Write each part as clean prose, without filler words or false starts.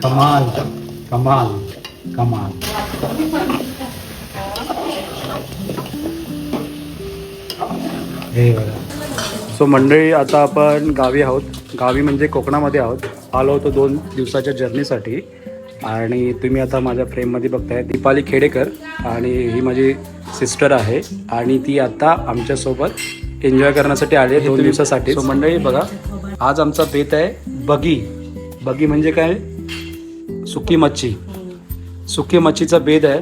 कमाल कमाल कमाल. हे बघा. सो मंडळी, आता आपण गावी आहोत. गावी म्हणजे कोकणामध्ये आहोत. आलो होतो 2 दिवसाच्या जर्नीसाठी. आणि तुम्ही आता माझ्या फ्रेममध्ये बघताय दीपाली खेडेकर, आणि ही माझी सिस्टर आहे. आणि ती आता आमच्यासोबत एन्जॉय करण्यासाठी आली आहे 2 दिवसासाठी. सो मंडळी बघा, आज आमचा बेत आहे बगी. बगी म्हणजे काय? सुकी मच्छी. सुकी मच्छीचा बेत आहे.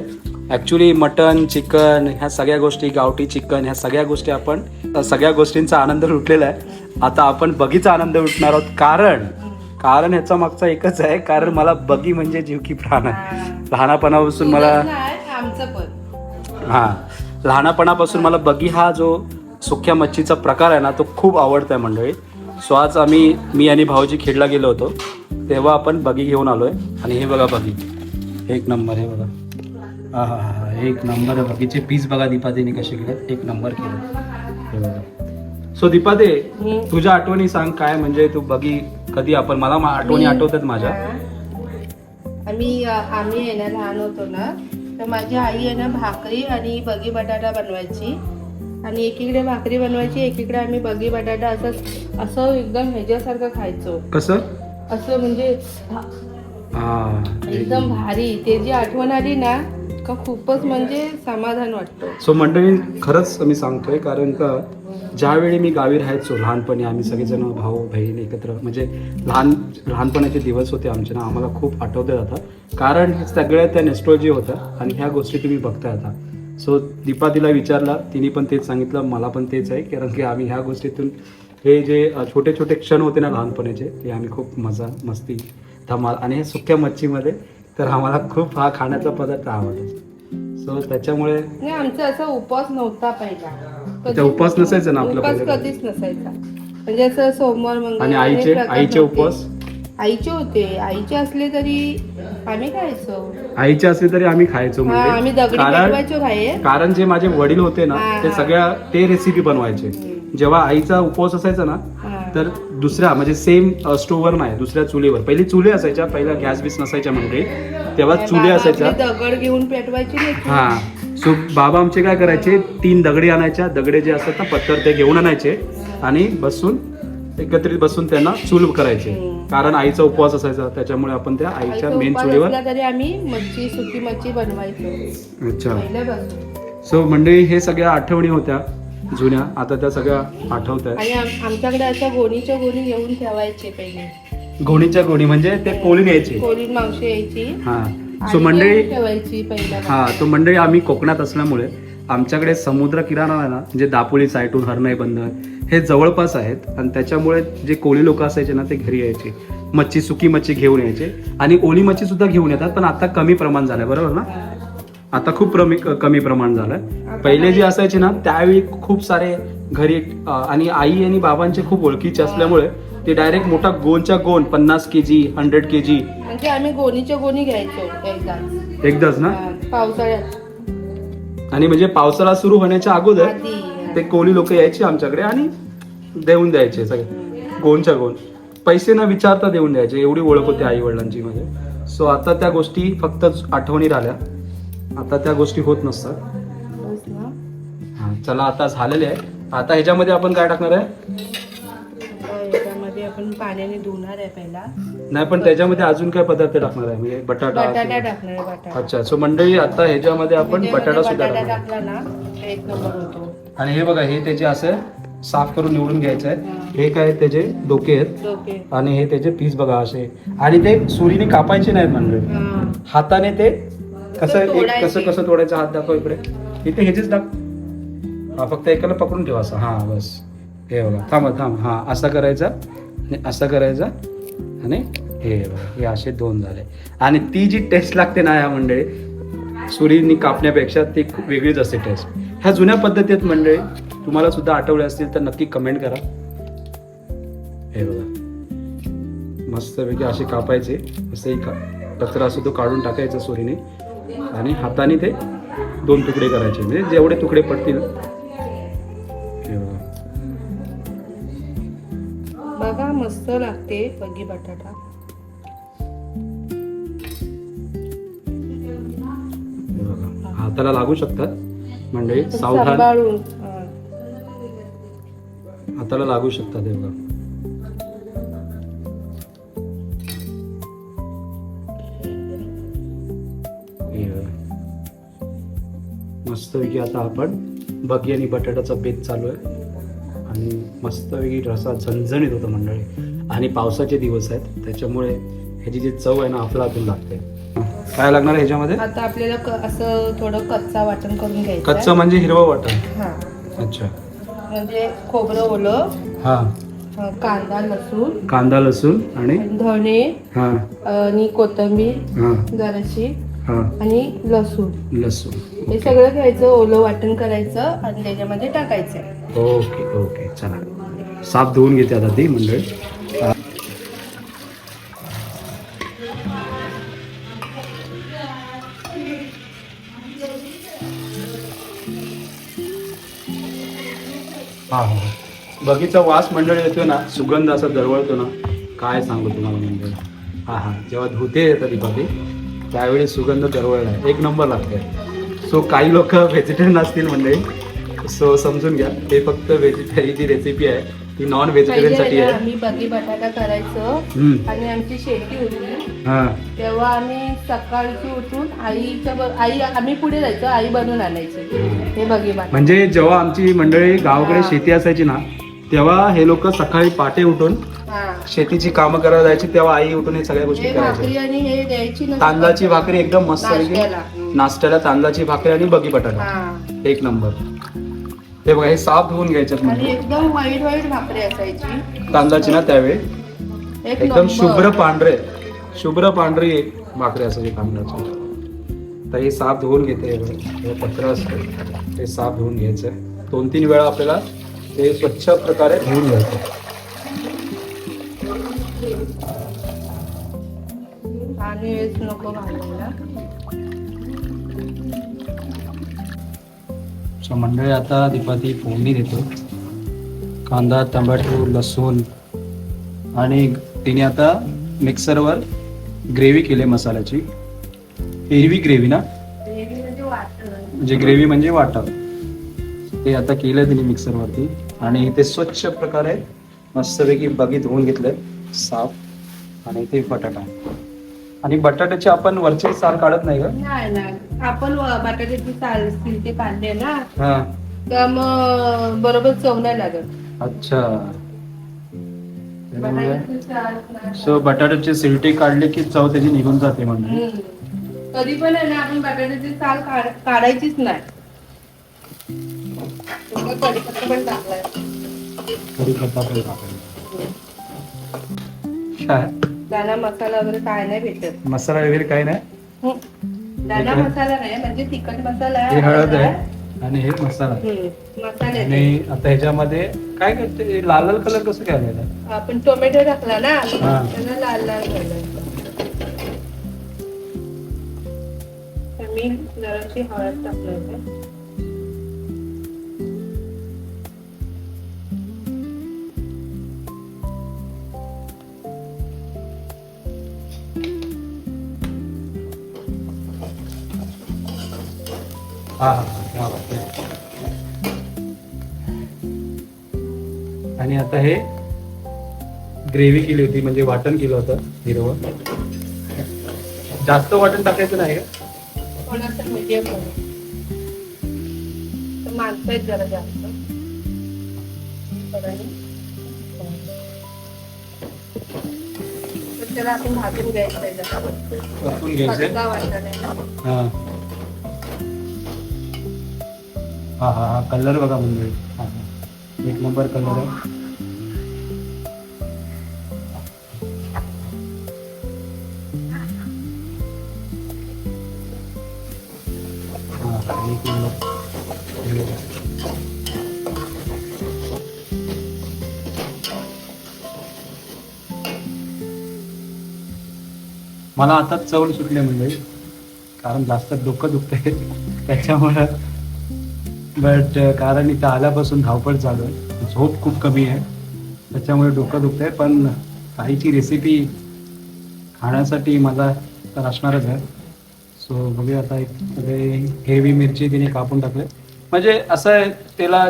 ॲक्च्युली मटन, चिकन, ह्या सगळ्या गोष्टी, गावठी चिकन, ह्या सगळ्या गोष्टी आपण सगळ्या गोष्टींचा आनंद लुटलेला आहे. आता आपण बगीचा आनंद लुटणार आहोत. कारण ह्याचा मागचा एकच आहे, कारण मला बगी म्हणजे जीव की प्राण आहे. लहानपणापासून लहानपणापासून मला बगी हा जो सुक्या मच्छीचा प्रकार आहे ना, तो खूप आवडतो आहे मंडळी. सो आज मी आणि भाऊजी खेडला गेलो होतो, तेव्हा आपण बगी घेऊन आलो आहे. आणि हे बघा बगी, एक नंबर. हे बघा, हा हा हा, एक नंबर. बगीचे पीस बघा दीपादेने कसे केले, एक नंबर केलं. हे बघा. सो दीपादे, तुझ्या आठवणी सांग काय, म्हणजे तू बगी कधी आपण, मला आठवणी आठवतात माझ्या. आम्ही आहे ना लहान होतो ना, तर माझी आई आहे ना भाकरी आणि बगी बटाटा बनवायची. आणि एकीकडे भाकरी बनवायची, एकीकडे आम्ही बगी बटाटा असं एकदम ह्याच्यासारखं खायचो. कसं? असं म्हणजे एकदम भारी. ते जी आठवण आली ना का खूपच म्हणजे समाधान वाटतं. सो मंडळी, खरंच मी सांगतोय, कारण का ज्यावेळी मी गावी राहायचो लहानपणी, आम्ही सगळेजण भाऊ बहीण एकत्र, म्हणजे लहानपणाचे दिवस होते आमचे ना, आम्हाला खूप आठवते आता. कारण सगळ्या त्या नेस्ट्रॉलजी होत्या आणि ह्या गोष्टी तुम्ही बघताय आता. सो दीपा तिला विचारला, तिने पण तेच सांगितलं, मला पण तेच आहे. कारण की आम्ही ह्या गोष्टीतून हे जे छोटे छोटे क्षण होते ना लहानपणाचे, ते आम्ही खूप मजा मस्ती धमाल. आणि हे सुक्या मच्छीमध्ये तर आम्हाला खूप हा खाण्याचा पदार्थ आवडतो. सो त्याच्यामुळे आमचा असा उपवास नव्हता पहिला. उपवास नसायचा ना आपला, कधीच नसायचा. म्हणजे असं सोमवार मंगळवार. आणि आईचे उपवास आईचे होते. आईचे असले तरी आम्ही खायचो. आईचे असले तरी आम्ही खायचो. आम्ही दगडी पेटवायचो बाहेर. कारण जे माझे वडील होते ना, ते सगळ्या ते रेसिपी बनवायचे. जेव्हा आईचा उपवास असायचा ना, तर दुसऱ्या म्हणजे सेम स्टोव्हर नाही, दुसऱ्या चुलीवर. पहिली चुले असायच्या, पहिला गॅस बीस नसायच्या म्हणजे, तेव्हा चुले असायच्या. दगड घेऊन पेटवायची. हा. सो बाबा आमचे काय करायचे, 3 दगडी आणायच्या. दगडे जे असतात ना पत्थर, ते घेऊन आणायचे आणि एकत्रित बसून त्यांना चूल करायचे. कारण आईचा उपवास असायचा, त्याच्यामुळे आपण त्या आईच्या मेन चुलीवर तरी आम्ही सुकी मच्छी बनवायचो. अच्छा. सो मंडळी, हे सगळ्या आठवणी होत्या जुन्या, आता त्या सगळ्या आठवत आहेत. आणि आमच्याकडे अशा गोणीच्या गोणी घेऊन ठेवायचे पहिले. गोणीच्या गोणी म्हणजे ते कोळी यायचे, कोळी मावशी यायची. हा. सो मंडळी ठेवायची पहिला. हा. तो मंडळी, आम्ही कोकणात असल्यामुळे आमच्याकडे समुद्र किनारा आहे ना, म्हणजे दापोली साईडून हरणाई बंदर हे जवळपास आहेत. आणि त्याच्यामुळे जे कोळी लोक असायचे ना, ते घरी यायचे, मच्छी, सुकी मच्छी घेऊन यायचे. आणि ओली मच्छी सुद्धा घेऊन येतात, पण आता कमी प्रमाण झालंय, बरोबर ना? आता खूप कमी प्रमाण झालंय. पहिले जे असायचे ना, त्यावेळी खूप सारे घरी, आणि आई आणि बाबांचे खूप ओळखीचे असल्यामुळे ते डायरेक्ट मोठा गोणच्या गोण 50 kg 100 kg म्हणजे आम्ही गोणीच्या गोणी घ्यायचो एकदाच ना, पावसाळ्यात. आणि म्हणजे पावसाळा सुरू होण्याच्या अगोदर ते कोळी लोक यायचे आमच्याकडे आणि देऊन द्यायचे सगळे गोणच्या गोण. पैसे न विचारता देऊन द्यायचे, एवढी ओळख होती आई वडिलांची मध्ये. सो आता त्या गोष्टी फक्त आठवणी राहिल्या, आता त्या गोष्टी होत नसतात. हा. चला, आता झालेले आहे. आता ह्याच्यामध्ये आपण काय टाकणार आहे? ह्याच्यामध्ये आपण पाण्याने धुणार आहे पहिला. नाही, पण त्याच्यामध्ये अजून काय पदार्थ टाकणार आहे? म्हणजे बटाटा टाकणार आहे. अच्छा. सो मंडळी, आता ह्याच्यामध्ये आपण बटाटा सुद्धा टाकला ना, एक नंबर होतो. आणि हे बघा, हे त्याचे असं साफ करून निवडून घ्यायचं आहे. हे काय त्याचे डोके आहेत, आणि हे त्याचे पीस बघा असे. आणि ते सुरीने कापायचे नाहीत मंडळी, हाताने ते कसं तोडायचं. हात दाखव इकडे, इथे ह्याचेच दाख. हा, फक्त एकाला पकडून ठेवा असं. हा, बस. हे बघा, थांब. हा, असा करायचा आणि असा करायचा, आणि हे बघा, हे असे 2 झाले. आणि ती जी टेस्ट लागते ना ह्या मंडळी, सुरीने कापण्यापेक्षा ती खूप वेगळीच असते टेस्ट. ह्या जुन्या पद्धती आहेत मंडळी, तुम्हाला सुद्धा आठवल्या असतील तर नक्की कमेंट करा. हे बघा, मस्तपैकी असे कापायचे. असे कचरा असतो तो काढून टाकायचा सुरीने, आणि हाताने ते 2 तुकडे करायचे, म्हणजे जेवढे तुकडे पडतील. बघा, मस्त लागते बगी बटाटा. हाताला लागू शकतात मंडळी, सावधान, सांभाळून हाताला लागू शकतात हे बघा. मस्तपैकी आता आपण बगी आणि बटाट्याचा बेत चालू आहे आणि मस्तपैकी रसा झणझणीत होतं मंडळी. आणि पावसाचे दिवस आहेत त्याच्यामुळे ह्याची जी चव आहे ना अफलातून लागते. काय लागणार आहे ह्याच्यामध्ये? आता आपल्याला असं थोडं कच्चा वाटण करून घ्यायचं. कच्चं म्हणजे हिरवं वाटण? हा, अच्छा. म्हणजे खोबरं ओलं, हा, कांदा लसूण, कांदा लसूण आणि धणे हा आणि कोथिंबीर हा जराशी हा आणि लसूण, लसूण. हे सगळं घ्यायचं, ओलं वाटण करायचं आणि त्याच्यामध्ये टाकायचं. ओके ओके, चला. साफ धुवून घेते आता ती मंडळी. हा हा, बगीचा वास मंडळी येतो ना, सुगंध असा दरवळतो ना, काय सांगू तुम्हाला मंडळी. हा हा, जेव्हा धुते येतं ती बगी त्यावेळी सुगंध दरवळला एक नंबर लागते. सो काही लोक व्हेजिटेरियन असतील मंडळी, सो समजून घ्या, हे फक्त व्हेजिटेरियन जी रेसिपी आहे ती नॉन व्हेजिटेरियन साठी आहे. आम्ही बगी बटाटा करायचो आणि आमची शेती होती हा, तेव्हा आम्ही सकाळची उठून आई आम्ही पुढे जायचो, आई बनवून आणायची हे बगी बटाटा. म्हणजे जेव्हा आमची मंडळी गावाकडे शेती असायची ना, तेव्हा हे लोक सकाळी पहाटे उठून शेतीची कामं करायला जायची, तेव्हा आई उठून हे सगळ्या गोष्टी भाकरी करायची. आणि हे द्यायची ना, तांदळाची भाकरी एकदम मस्त नाश्त्याला. नाश्त्याला तांदळाची भाकरी आणि बगी बटाटा एक नंबर. हे बघा, हे साफ धुवून घ्यायच्यात आणि म्हणजे एकदम वाईट वाईट भाकरी असायची तांदळाची ना, त्यावेळी एक एकदम नंबर. शुभ्र पांढरी भाकरी असायची तांदळाची. तर हे साफ धुवून घेते. हे पत्र असतं ते साफ धुवून घ्यायचं. 2-3 वेळा आपल्याला ते स्वच्छ प्रकारे धुवून घ्यायचं. आणि हेच नको घालायला. मंडळी आता दीपाती फोडणी देतो. कांदा, टोमॅटो, लसूण आणि तिने आता मिक्सरवर ग्रेव्ही केली मसाल्याची. हिरवी ग्रेव्ही ना, म्हणजे ग्रेव्ही म्हणजे वाटण. ते आता केलं तिने मिक्सरवरती आणि ते स्वच्छ प्रकारे मस्तपैकी बगी धुवून घेतलंय साफ. आणि ते बटाटा आणि बटाट्याचे आपण वरचे साल काढत नाही का? नाही, आपण बटाट्याची साल ते काढले ना, हा, तर मग बरोबर चव नाही लागत. अच्छा. बटाट्याची साल नाही. सो बटाट्याची सिलटी काढली की चव त्याची निघून जाते म्हणजे. कधी पण आहे ना, आपण बटाट्याची साल काढायचीच नाही. कढीपत्ता पण टाकलाय. कढीपत्ता पण टाकायचा. काय दाना मसाला वगैरे काय नाही भेटत. मसाला वगैरे काही नाही. दाना मसाला नाही, म्हणजे तिखट मसाला हे हळद आहे आणि हे मसाला आहे. मसाले आणि आता ह्याच्यामध्ये काय करते, लाल लाल कलर कसं काय आलेला? आपण टोमॅटो टाकला ना, हा. त्याला लाल लाल झालं. मी जराशी हळद टाकलं होतं. आणि आता हे ग्रेव्ही केली होती, म्हणजे वाटण केलं होतं हिरवं. जास्त वाटण टाकायचं नाही का? थोडासा मीडियम माणसं आहेत जरा जास्त. त्याला आपण भाजून घ्यायचं. परतून घ्यायचं. हा हा हा हा, कलर बघा म्हणजे. हा हा, एक नंबर कलर आहे. एक नंबर. मला आता चव सुटले म्हणजे, कारण जास्त डोकं दुखतंय त्याच्यामुळं. बट कारण इथं आल्यापासून धावपळ चालू आहे, झोप खूप कमी आहे, त्याच्यामुळे डोकं दुखतंय. पण काहीची रेसिपी खाण्यासाठी मला तर असणारच आहे. सो बघूया आता एक हेवी मिरची तिने कापून टाकले. म्हणजे असं आहे त्याला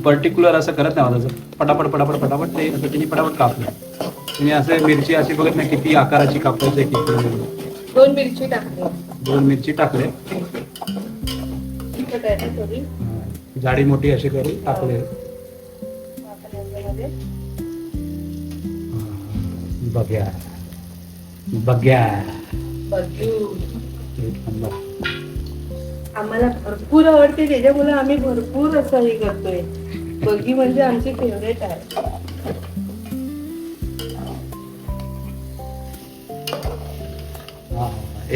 पर्टिक्युलर असं करत नाही मला, पटापट पटापट पटापट ते असं तिने पटापट कापलं. तिने असं मिरची अशी बघत नाही किती आकाराची कापायची आहे किती. 2 मिरची टाकली. 2 मिरची टाकले. तिखट आहे ना थोडी. जाडी मोठी अशी करून टाकले. आपण याच्यामध्ये बघ्या बघ्या बघू. एक नंबर. आम्हाला भरपूर आवडते त्याच्यामुळे आम्ही भरपूर असं हे करतोय. बगी म्हणजे आमची फेवरेट आहे.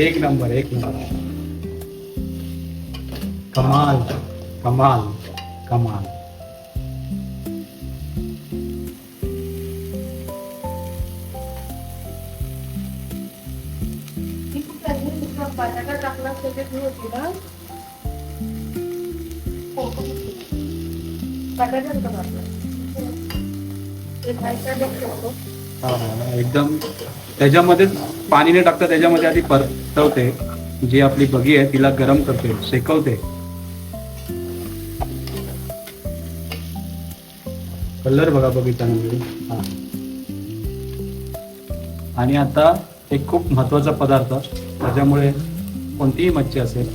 एक नंबर एक नंबर. कमाल कमाल कमाल. बटाटा टाकला त्याच्यात होती ना. बटाटा टाकला ते खायचा बघतो. एकदम त्याच्यामध्ये पाणी नाही टाकतं, त्याच्यामध्ये आधी परतवते. जी आपली बगी आहे तिला गरम करते, शेकवते. कलर बघा बगीचा मध्ये. आणि आता एक खूप महत्वाचा पदार्थ, त्याच्यामुळे कोणतीही मच्छी असेल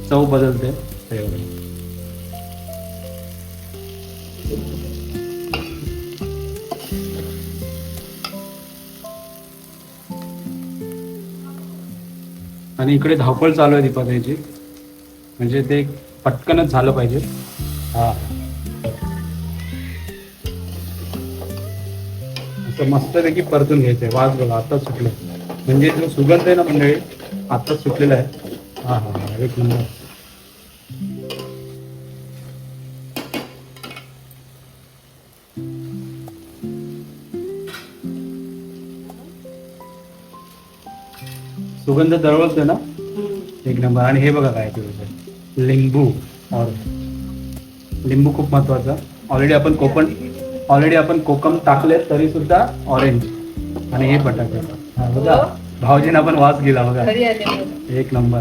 चव बदलते. आणि इकडे धावपळ चालू आहे दीपाताईची, म्हणजे ते पटकनच झालं पाहिजे. हा असं मस्तपैकी परतून घ्यायचंय. वास बघा आताच सुटलं, म्हणजे जो सुगंध आहे ना मंडळी आताच सुटलेला आहे. हा हा हा एक नंबर. सुगंध दरवळतोय ना एक नंबर. आणि हे बघा काय ते लिंबू. और लिंबू खूप महत्वाचा. ऑलरेडी आपण कोकम टाकले तरी सुद्धा ऑरेंज. आणि हे बटाटे बघा, भाऊजींना पण वास गेला बघा. एक नंबर.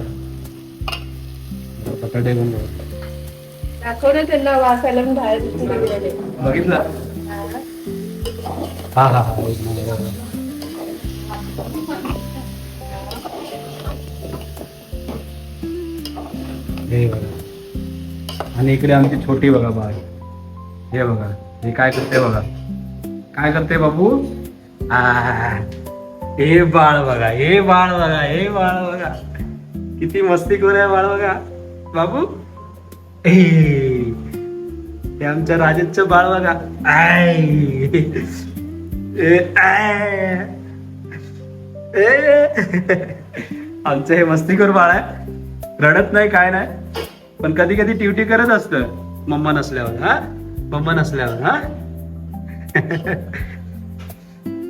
बटाटे पण दाखवलं त्यांना वास आला म्हणून बाहेर बघितलं. हा हा हा एक नंबर. हे बघा. आणि इकडे आमची छोटी बघा बाळ. हे बघा हे काय करते बघा. काय करते बाबू. हे बाळ बघा, हे बाळ बघा, हे बाळ बघा किती मस्ती करू आहे बाळ बघा. बाबू हे आमच्या राजेशचं बाळ बघा. आमचं हे मस्तीखोर बाळ आहे. रडत नाही काय नाही, पण कधी कधी ड्युटी करत असतं मम्मा नसल्यावर. हा मम्मा नसल्यावर. हा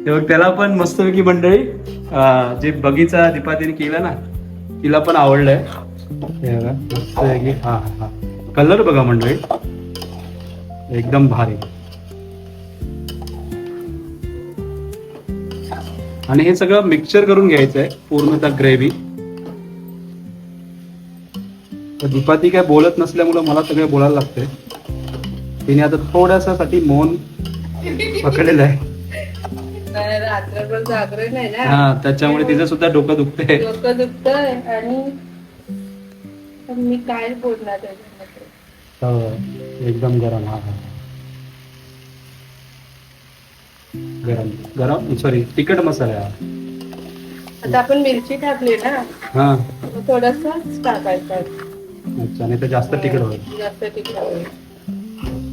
तेव्हा त्याला पण मस्तपैकी मंडळी जे बगीचा दीपातीने केला ना तिला पण आवडलंय. हा हा कलर बघा मंडळी एकदम भारी. आणि हे सगळं मिक्सचर करून घ्यायचं आहे पूर्णतः ग्रेव्ही. दीपाती काय बोलत नसल्यामुळे मला सगळं बोलायला लागतंय. तिने आता थोड्यासा साठी मौन पकडलेलं आहे. रात्रभर जागरण आहे ना. हा त्याच्यामुळे तिचं सुद्धा डोकं दुखतंय. डोकं दुखतंय आणि मी काय बोलणार त्याच्यामध्ये. एकदम गरम. हा हा गरम गरम सॉरी तिखट मसाला. आता आपण मिरची टाकली ना. हा थोडस टाकायचं. अच्छा नाही तर जास्त तिखट होईल. जास्त तिखट होईल.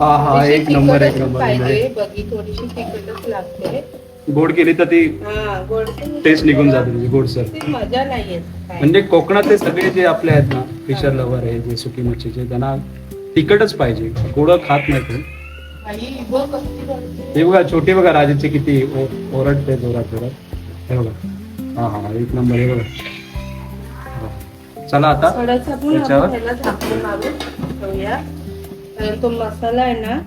हा हा एक नंबर एक नंबर. पाहिजे बगी थोडीशी तिखटच लागते. गोड केली तर ती टेस्ट निघून जाते म्हणजे गोडसर. मजा नाही येत. म्हणजे कोकणातले सगळे जे आपले आहेत ना फिशर लवर आहे जे सुकी मच्छीचे त्यांना तिखटच पाहिजे, गोड खात नाही ते. हे बघा छोटी बघा राजेची किती ओरडते जोरात जोरात. हे बघा हा हा एक नंबर. हे बघा चला आता त्याच्यावर तो मसाला आहे ना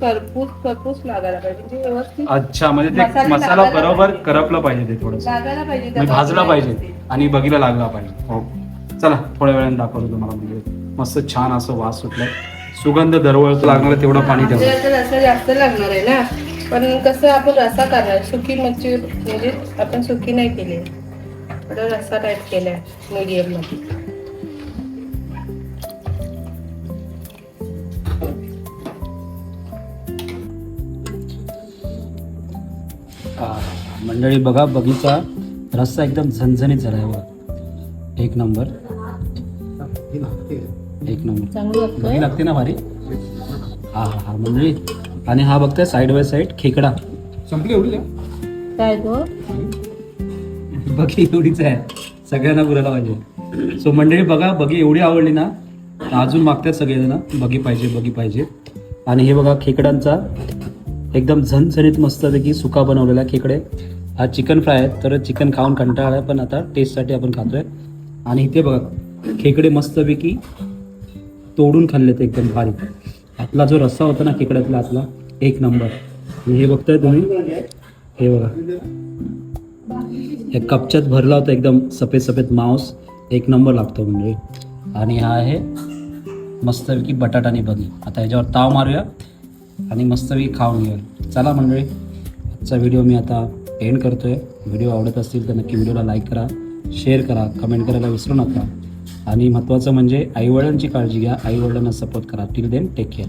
करपूस करपूस लागायला पाहिजे म्हणजे व्यवस्थित. अच्छा म्हणजे ते मसाला बरोबर करपला पाहिजे ते थोडंसं लागायला पाहिजे भाजला पाहिजे आणि बगीला लागला पाहिजे. हो चला थोड्या वेळाने दाखवतो तुम्हाला म्हणजे मस्त छान असं वास सुटलाय, सुगंध दरवळतो, लागणार तेवढं पाणी आपल्याला ठेवा. तर रस्सा जास्त लागणार आहे ना, पण कसं आपण रस्सा करणार सुकी मच्छी म्हणजे आपण सुकी नाही केली, थोडं रस्सा टाईप केलाय मीडियम मध्ये. मंडळी बघा, बगीचा रस्सा एकदम झणझणीत झालाय बघा, एक नंबर एक नंबर. चांगलं बघी लागतं. लागते ना भारी. हा हा हा मंडळी, आणि हा बघताय साईड बाय साईड खेकडा संपली एवढी काय तो बघी एवढीच आहे, सगळ्यांना पुरायला पाहिजे. सो मंडळी बघा, बघी एवढी आवडली ना तर अजून मागतात सगळेजण बघी पाहिजे बघी पाहिजे. आणि हे बघा खेकड्यांचा एकदम झणझणीत मस्तपैकी सुका बनवलेला खेकडे. हा चिकन फ्राय आहे, तर चिकन खाऊन कंटाळा आहे, पण आता टेस्टसाठी आपण खातोय. आणि इथे बघा खेकडे मस्तपैकी तोडून खाल्लेत एकदम भारी. आपला जो रस्सा होता ना खेकड्यातला आतला, एक नंबर. आणि हे बघताय तुम्ही, हे बघा हे कपच्यात भरला होता एकदम सफेद सफेद मांस, एक नंबर लागतो म्हणजे. आणि हा आहे मस्तपैकी बटाटा आणि बगी. आता ह्याच्यावर ताव मारूया आणि मस्तपैकी खाऊन घेऊया. चला मंडळी, आजचा व्हिडिओ मी आता एंड करतोय. व्हिडिओ आवडत असतील तर नक्की व्हिडिओला लाईक करा, शेअर करा, कमेंट करायला विसरू नका. आणि महत्त्वाचं म्हणजे आईवडिलांची काळजी घ्या, आईवडिलांना सपोर्ट करा. Till then take care.